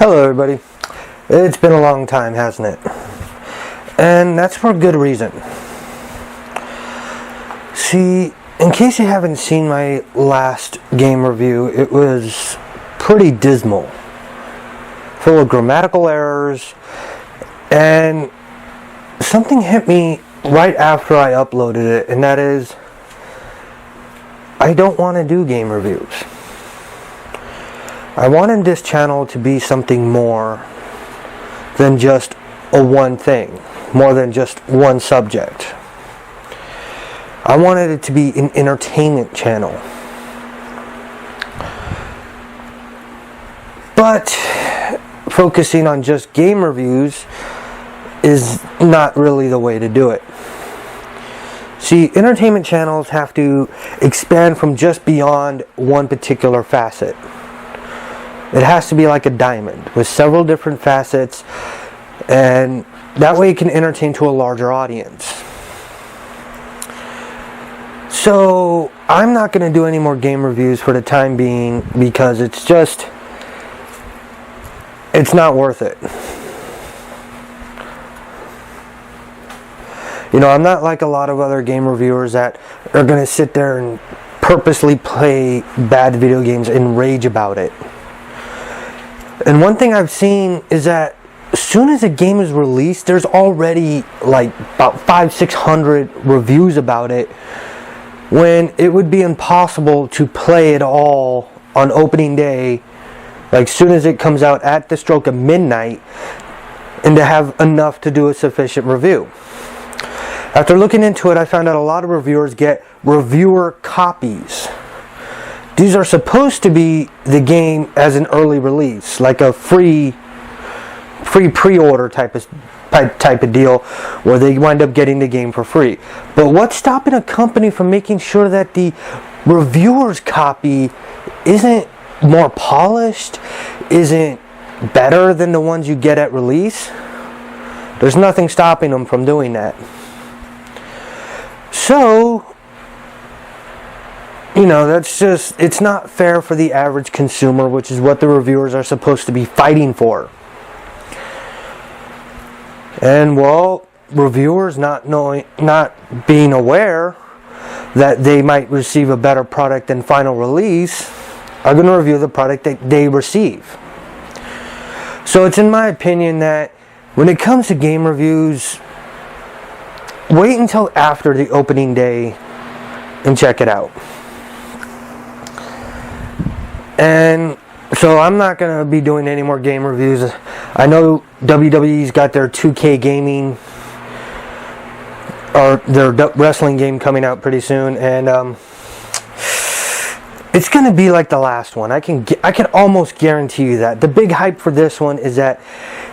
Hello everybody. It's been a long time, hasn't it? And that's for good reason. See, in case you haven't seen my last game review, it was pretty dismal. Full of grammatical errors, and something hit me right after I uploaded it, and that is, I don't want to do game reviews. I wanted this channel to be something more than just a one thing, more than just one subject. I wanted it to be an entertainment channel. But focusing on just game reviews is not really the way to do it. See, entertainment channels have to expand from just beyond one particular facet. It has to be like a diamond with several different facets, and that way it can entertain to a larger audience. So I'm not going to do any more game reviews for the time being because it's not worth it. You know, I'm not like a lot of other game reviewers that are going to sit there and purposely play bad video games and rage about it. And one thing I've seen is that as soon as a game is released, there's already like about 500-600 reviews about it, when it would be impossible to play it all on opening day, like soon as it comes out at the stroke of midnight, and to have enough to do a sufficient review. After looking into it, I found out a lot of reviewers get reviewer copies. These are supposed to be the game as an early release, like a free pre-order type of deal, where they wind up getting the game for free. But what's stopping a company from making sure that the reviewer's copy isn't more polished, isn't better than the ones you get at release? There's nothing stopping them from doing that. So, you know, it's not fair for the average consumer, which is what the reviewers are supposed to be fighting for. And well, reviewers not being aware that they might receive a better product than final release, are going to review the product that they receive. So it's in my opinion that when it comes to game reviews, wait until after the opening day and check it out. And so I'm not going to be doing any more game reviews. I know WWE's got their 2K gaming, or their wrestling game coming out pretty soon, and it's going to be like the last one. I can almost guarantee you that. The big hype for this one is that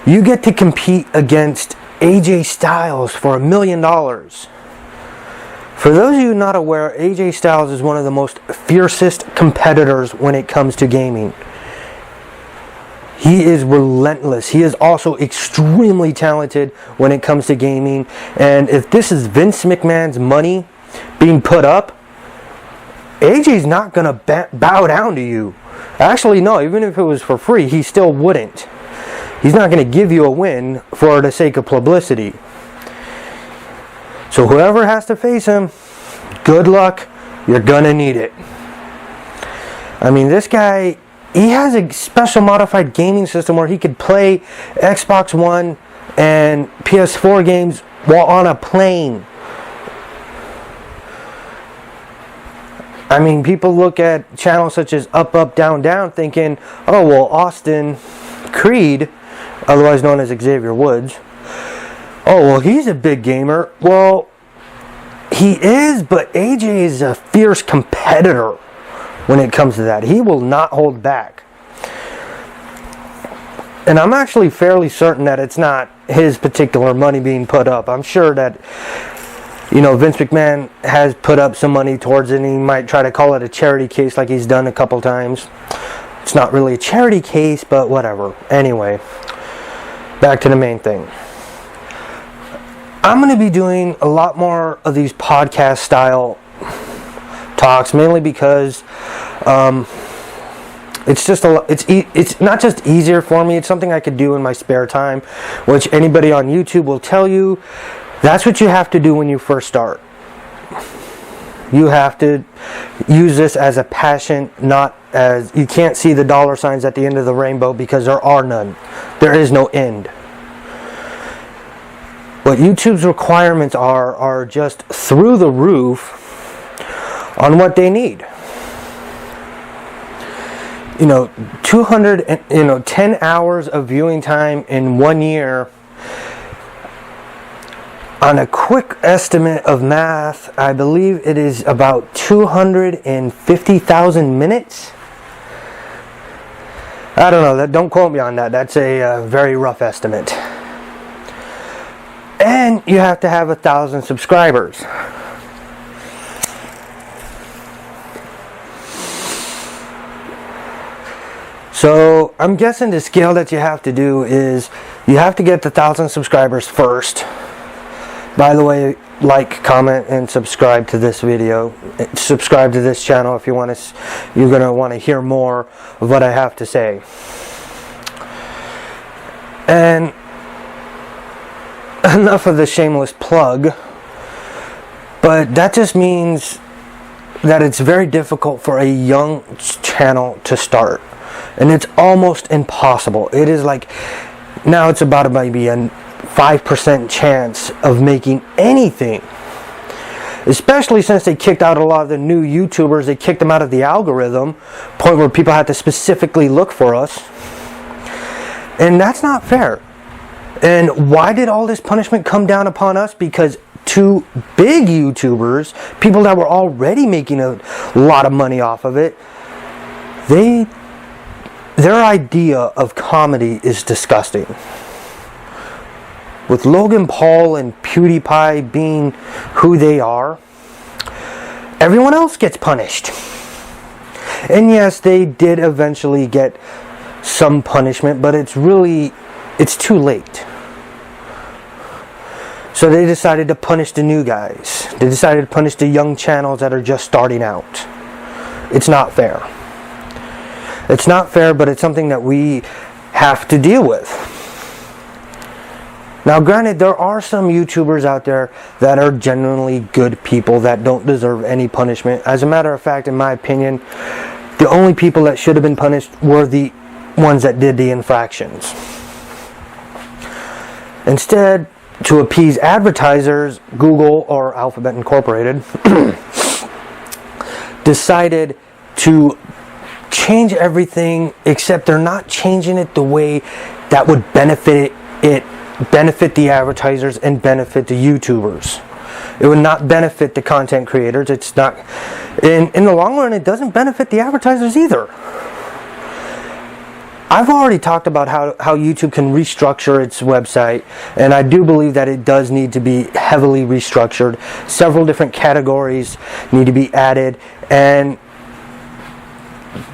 you get to compete against AJ Styles for $1 million. For those of you not aware, AJ Styles is one of the most fiercest competitors when it comes to gaming. He is relentless. He is also extremely talented when it comes to gaming. And if this is Vince McMahon's money being put up, AJ's not going to bow down to you. Actually, no, even if it was for free, he still wouldn't. He's not going to give you a win for the sake of publicity. So whoever has to face him, good luck. You're going to need it. I mean, this guy, he has a special modified gaming system where he could play Xbox One and PS4 games while on a plane. I mean, people look at channels such as Up, Up, Down, Down thinking, oh, well, Austin Creed, otherwise known as Xavier Woods, oh, well, he's a big gamer. Well, he is, but AJ is a fierce competitor when it comes to that. He will not hold back. And I'm actually fairly certain that it's not his particular money being put up. I'm sure that, you know, Vince McMahon has put up some money towards it, and he might try to call it a charity case like he's done a couple times. It's not really a charity case, but whatever. Anyway, back to the main thing. I'm going to be doing a lot more of these podcast style talks, mainly because It's just it's not just easier for me, it's something I could do in my spare time, which anybody on YouTube will tell you, that's what you have to do when you first start. You have to use this as a passion, not as, you can't see the dollar signs at the end of the rainbow, because there are none. There is no end. What YouTube's requirements are just through the roof on what they need. 10 hours of viewing time in 1 year. On a quick estimate of math, I believe it is about 250,000 minutes. I don't know, don't quote me on that. That's a very rough estimate. And you have to have 1,000 subscribers. So I'm guessing the scale that you have to do is you have to get the 1,000 subscribers first. By the way, like, comment, and subscribe to this video. Subscribe to this channel if you want to. You're going to want to hear more of what I have to say. And enough of the shameless plug. But that just means that it's very difficult for a young channel to start. And it's almost impossible. It is like, now it's about maybe a 5% chance of making anything. Especially since they kicked out a lot of the new YouTubers. They kicked them out of the algorithm, point where people had to specifically look for us. And that's not fair. And why did all this punishment come down upon us? Because two big YouTubers, people that were already making a lot of money off of it, their idea of comedy is disgusting. With Logan Paul and PewDiePie being who they are, everyone else gets punished. And yes, they did eventually get some punishment, but it's too late. So they decided to punish the new guys. They decided to punish the young channels that are just starting out. It's not fair. It's not fair, but it's something that we have to deal with. Now, granted, there are some YouTubers out there that are genuinely good people that don't deserve any punishment. As a matter of fact, in my opinion, the only people that should have been punished were the ones that did the infractions. Instead, to appease advertisers, Google, or Alphabet Incorporated, decided to change everything, except they're not changing it the way that would benefit the advertisers and benefit the YouTubers. It would not benefit the content creators. It's not, in the long run, it doesn't benefit the advertisers either. I've already talked about how YouTube can restructure its website, and I do believe that it does need to be heavily restructured. Several different categories need to be added, and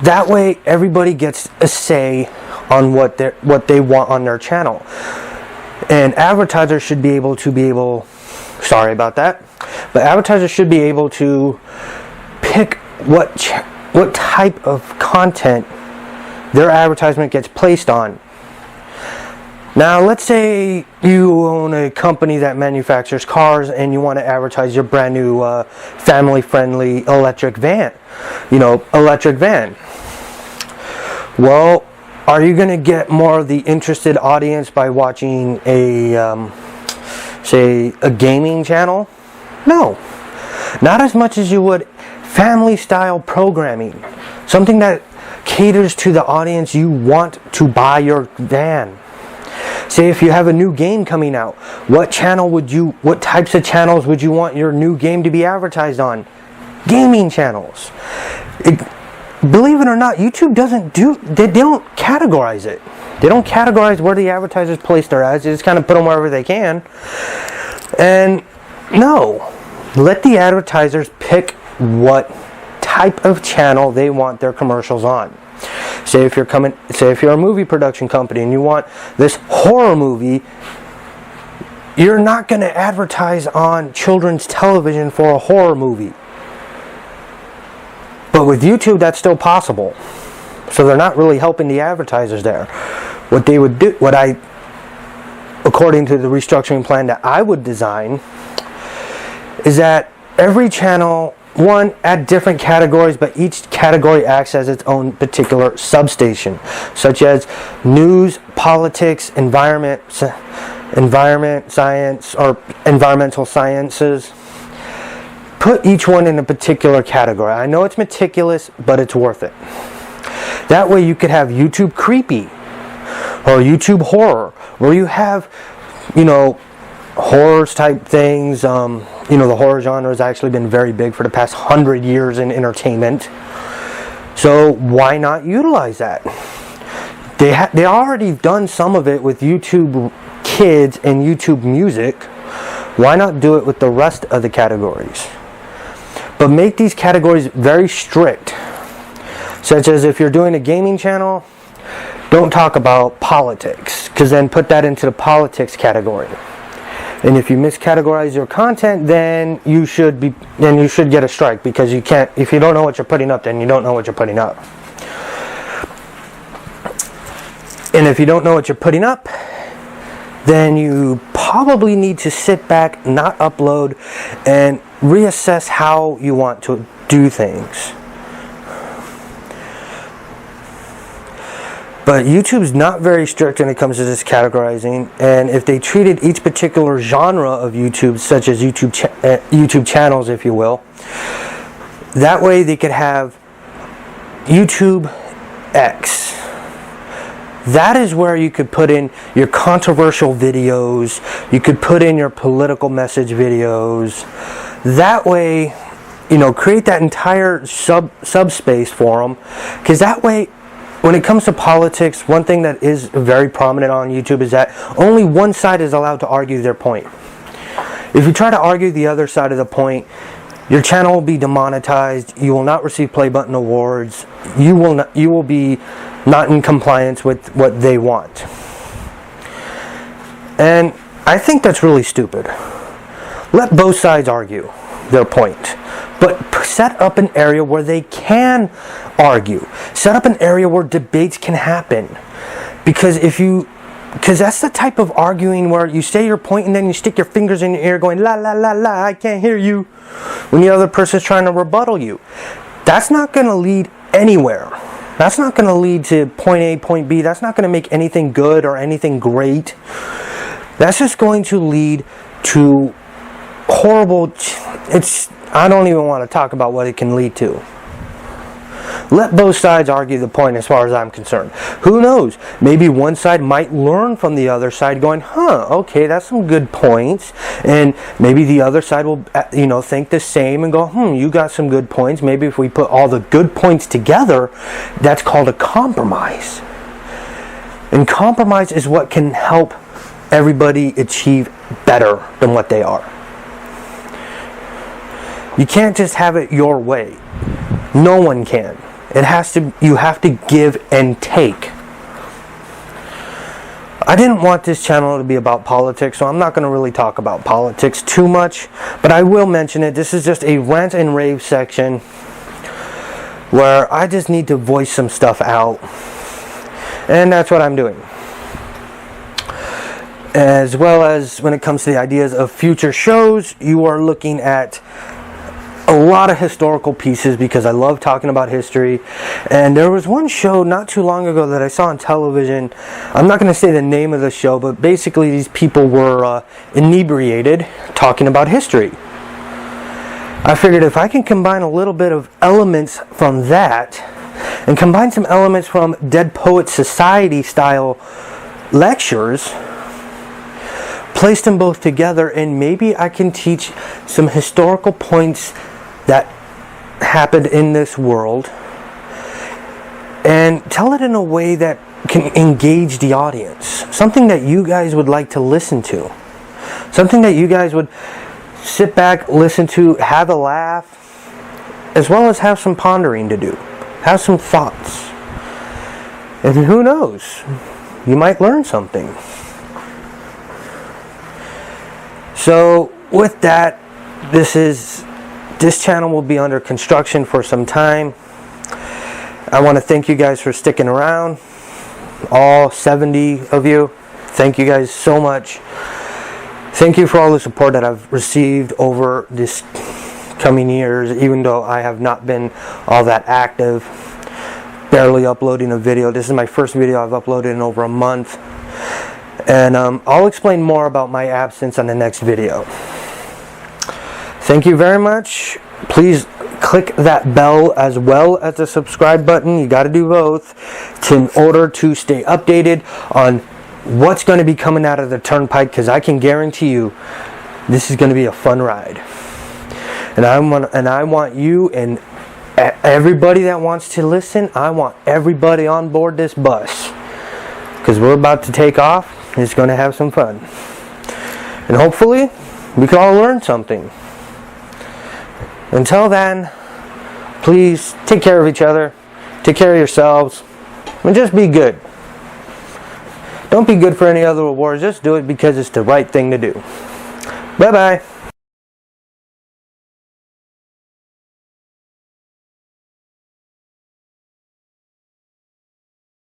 that way everybody gets a say on what they want on their channel. And advertisers should be able, sorry about that, but advertisers should be able to pick what type of content their advertisement gets placed on. Now, let's say you own a company that manufactures cars and you want to advertise your brand new family-friendly electric van. Well, are you going to get more of the interested audience by watching say a gaming channel? No. Not as much as you would family-style programming. Something that caters to the audience you want to buy your van. Say if you have a new game coming out, what types of channels would you want your new game to be advertised on? Gaming channels. Believe it or not, YouTube they don't categorize it. They don't categorize where the advertisers place their ads. They just kind of put them wherever they can. And no, let the advertisers pick what type of channel they want their commercials on. Say if you're a movie production company and you want this horror movie, you're not going to advertise on children's television for a horror movie. But with YouTube, that's still possible. So they're not really helping the advertisers there. What they would do, according to the restructuring plan that I would design, is that every channel, one, add different categories, but each category acts as its own particular substation, such as news, politics, environment, science, or environmental sciences. Put each one in a particular category. I know it's meticulous, but it's worth it. That way you could have YouTube creepy or YouTube horror, where you have, horrors type things. The horror genre has actually been very big for the past 100 years in entertainment. So why not utilize that? They already done some of it with YouTube Kids and YouTube Music. Why not do it with the rest of the categories? But make these categories very strict. Such as if you're doing a gaming channel, don't talk about politics, because then put that into the politics category. And if you miscategorize your content, then you should get a strike, because you can't. If you don't know what you're putting up, then you don't know what you're putting up. And if you don't know what you're putting up, then you probably need to sit back, not upload, and reassess how you want to do things. But YouTube's not very strict when it comes to this categorizing, and if they treated each particular genre of YouTube, such as YouTube channels, if you will, that way they could have YouTube X. That is where you could put in your controversial videos, you could put in your political message videos. That way, create that entire subspace for them, because that way, when it comes to politics, one thing that is very prominent on YouTube is that only one side is allowed to argue their point. If you try to argue the other side of the point, your channel will be demonetized. You will not receive play button awards. You will be not in compliance with what they want. And I think that's really stupid. Let both sides argue their point, but set up an area where they can argue. Set up an area where debates can happen. Because that's the type of arguing where you say your point and then you stick your fingers in your ear going, la la la la, I can't hear you, when the other person's trying to rebuttal you. That's not going to lead anywhere. That's not going to lead to point A, point B. That's not going to make anything good or anything great. That's just going to lead to horrible. I don't even want to talk about what it can lead to. Let both sides argue the point as far as I'm concerned. Who knows? Maybe one side might learn from the other side going, okay, that's some good points. And maybe the other side will, think the same and go, you got some good points. Maybe if we put all the good points together, that's called a compromise. And compromise is what can help everybody achieve better than what they are. You can't just have it your way. No one can. You have to give and take. I didn't want this channel to be about politics, so I'm not going to really talk about politics too much, but I will mention it. This is just a rant and rave section where I just need to voice some stuff out. And that's what I'm doing. As well as when it comes to the ideas of future shows, you are looking at a lot of historical pieces, because I love talking about history. And there was one show not too long ago that I saw on television. I'm not going to say the name of the show, but basically these people were inebriated talking about history. I figured if I can combine a little bit of elements from that and combine some elements from Dead Poets Society style lectures, place them both together, and maybe I can teach some historical points that happened in this world and tell it in a way that can engage the audience. Something that you guys would like to listen to. Something that you guys would sit back, listen to, have a laugh, as well as have some pondering to do. Have some thoughts. And who knows? You might learn something. So with that, this channel will be under construction for some time. I want to thank you guys for sticking around. All 70 of you. Thank you guys so much. Thank you for all the support that I've received over this coming years, even though I have not been all that active, barely uploading a video. This is my first video I've uploaded in over a month, and I'll explain more about my absence on the next video. Thank you very much. Please click that bell as well as the subscribe button. You got to do both in order to stay updated on what's going to be coming out of the turnpike, because I can guarantee you this is going to be a fun ride. And I want you and everybody that wants to listen, I want everybody on board this bus, because we're about to take off. It's going to have some fun, and hopefully we can all learn something. Until then, please take care of each other, take care of yourselves, and just be good. Don't be good for any other rewards, just do it because it's the right thing to do. Bye bye.